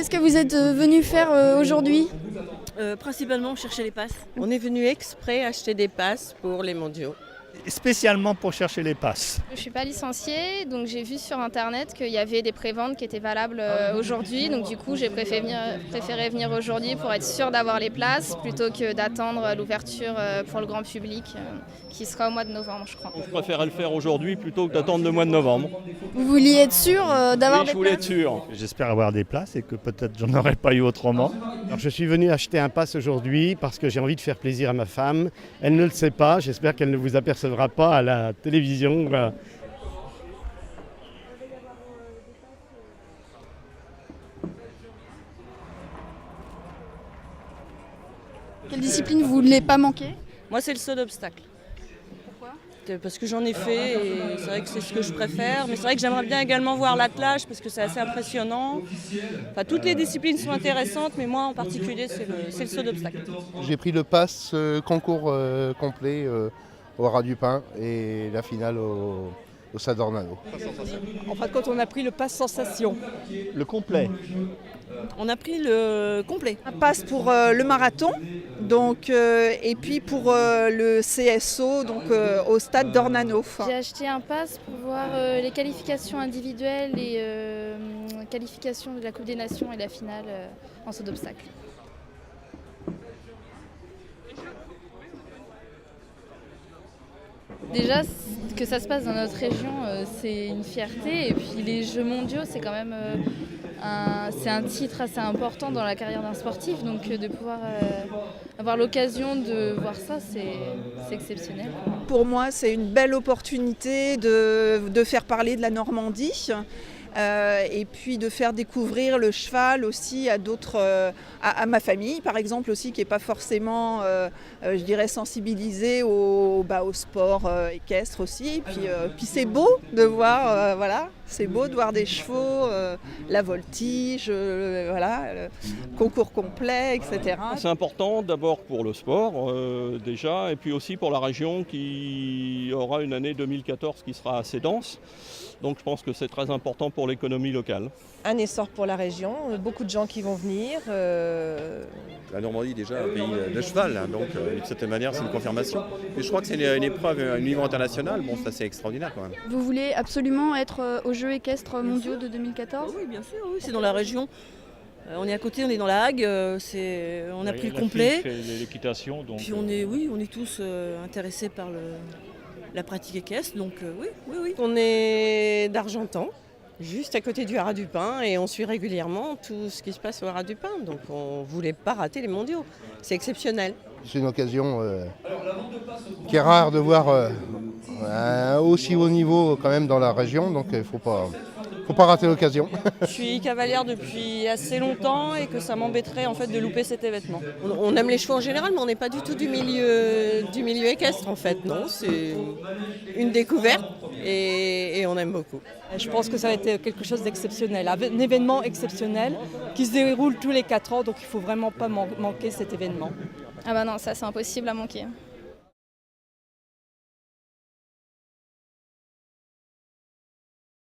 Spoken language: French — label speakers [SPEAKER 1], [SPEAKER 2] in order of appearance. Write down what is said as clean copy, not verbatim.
[SPEAKER 1] Qu'est-ce que vous êtes venu faire aujourd'hui?
[SPEAKER 2] Principalement chercher les passes.
[SPEAKER 3] On est venu exprès acheter des passes pour les mondiaux.
[SPEAKER 4] Spécialement pour chercher les passes.
[SPEAKER 5] Je ne suis pas licenciée, donc j'ai vu sur internet qu'il y avait des préventes qui étaient valables aujourd'hui. Donc du coup, j'ai préféré venir aujourd'hui pour être sûre d'avoir les places plutôt que d'attendre l'ouverture pour le grand public qui sera au mois de novembre, je crois.
[SPEAKER 6] Je préférais le faire aujourd'hui plutôt que d'attendre le mois de novembre.
[SPEAKER 1] Vous vouliez être sûr d'avoir
[SPEAKER 6] Oui,
[SPEAKER 1] des
[SPEAKER 6] je voulais
[SPEAKER 1] places?
[SPEAKER 6] être sûr.
[SPEAKER 4] J'espère avoir des places et que peut-être j'en aurais pas eu autrement.
[SPEAKER 7] Alors, je suis venu acheter un pass aujourd'hui parce que j'ai envie de faire plaisir à ma femme. Elle ne le sait pas, j'espère qu'elle ne vous apercevra pas à la télévision. Voilà.
[SPEAKER 1] Quelle discipline vous voulez pas manquer?
[SPEAKER 2] Moi, c'est le saut d'obstacle. Pourquoi? Parce que j'en ai fait et c'est vrai que c'est ce que je préfère. Mais c'est vrai que j'aimerais bien également voir l'attelage parce que c'est assez impressionnant. Enfin, toutes les disciplines sont intéressantes, mais moi en particulier, c'est le saut d'obstacle.
[SPEAKER 8] J'ai pris le pass concours complet au Ras du Pin et la finale au Stade d'Ornano.
[SPEAKER 9] En fin de compte, on a pris le pass sensation.
[SPEAKER 4] Le complet.
[SPEAKER 2] On a pris le complet.
[SPEAKER 9] Un pass pour le marathon, donc, et puis pour le CSO, donc au Stade d'Ornano.
[SPEAKER 5] J'ai acheté un pass pour voir les qualifications individuelles et qualifications de la Coupe des Nations et la finale en saut d'obstacle. Déjà, que ça se passe dans notre région, c'est une fierté. Et puis les Jeux mondiaux, c'est quand même un titre assez important dans la carrière d'un sportif. Donc de pouvoir avoir l'occasion de voir ça, c'est exceptionnel.
[SPEAKER 9] Pour moi, c'est une belle opportunité de faire parler de la Normandie. Et puis de faire découvrir le cheval aussi à d'autres, à ma famille par exemple aussi, qui n'est pas forcément, je dirais, sensibilisée au sport équestre aussi. Et puis c'est beau de voir, voilà, c'est beau de voir des chevaux, la voltige, voilà, le concours complet, etc.
[SPEAKER 6] C'est important d'abord pour le sport déjà, et puis aussi pour la région qui aura une année 2014 qui sera assez dense. Donc je pense que c'est très important pour l'économie locale.
[SPEAKER 3] Un essor pour la région, beaucoup de gens qui vont venir.
[SPEAKER 10] La Normandie déjà un pays de cheval, hein, donc d'une certaine manière c'est une confirmation. Mais je crois que c'est une épreuve à un niveau international, bon ça c'est extraordinaire quand même.
[SPEAKER 1] Vous voulez absolument être aux Jeux équestres mondiaux de 2014?
[SPEAKER 2] Oui, bien sûr, oui, c'est dans la région. On est à côté, on est dans la Hague, on a pris le complet.
[SPEAKER 6] L'équitation, donc.
[SPEAKER 2] Puis on est tous intéressés par la pratique équestre, donc oui.
[SPEAKER 3] On est d'Argentan, juste à côté du Haras du Pin, et on suit régulièrement tout ce qui se passe au Haras du Pin. Donc on ne voulait pas rater les mondiaux. C'est exceptionnel.
[SPEAKER 8] C'est une occasion qui est rare de voir un aussi haut niveau quand même dans la région, donc il ne faut pas rater l'occasion.
[SPEAKER 2] Je suis cavalière depuis assez longtemps et que ça m'embêterait en fait de louper cet événement.
[SPEAKER 3] On aime les chevaux en général, mais on n'est pas du tout du milieu équestre en fait. Non, c'est une découverte et on aime beaucoup.
[SPEAKER 9] Je pense que ça va être quelque chose d'exceptionnel, un événement exceptionnel qui se déroule tous les 4 ans, donc il ne faut vraiment pas manquer cet événement.
[SPEAKER 5] Ah bah non, ça c'est impossible à manquer.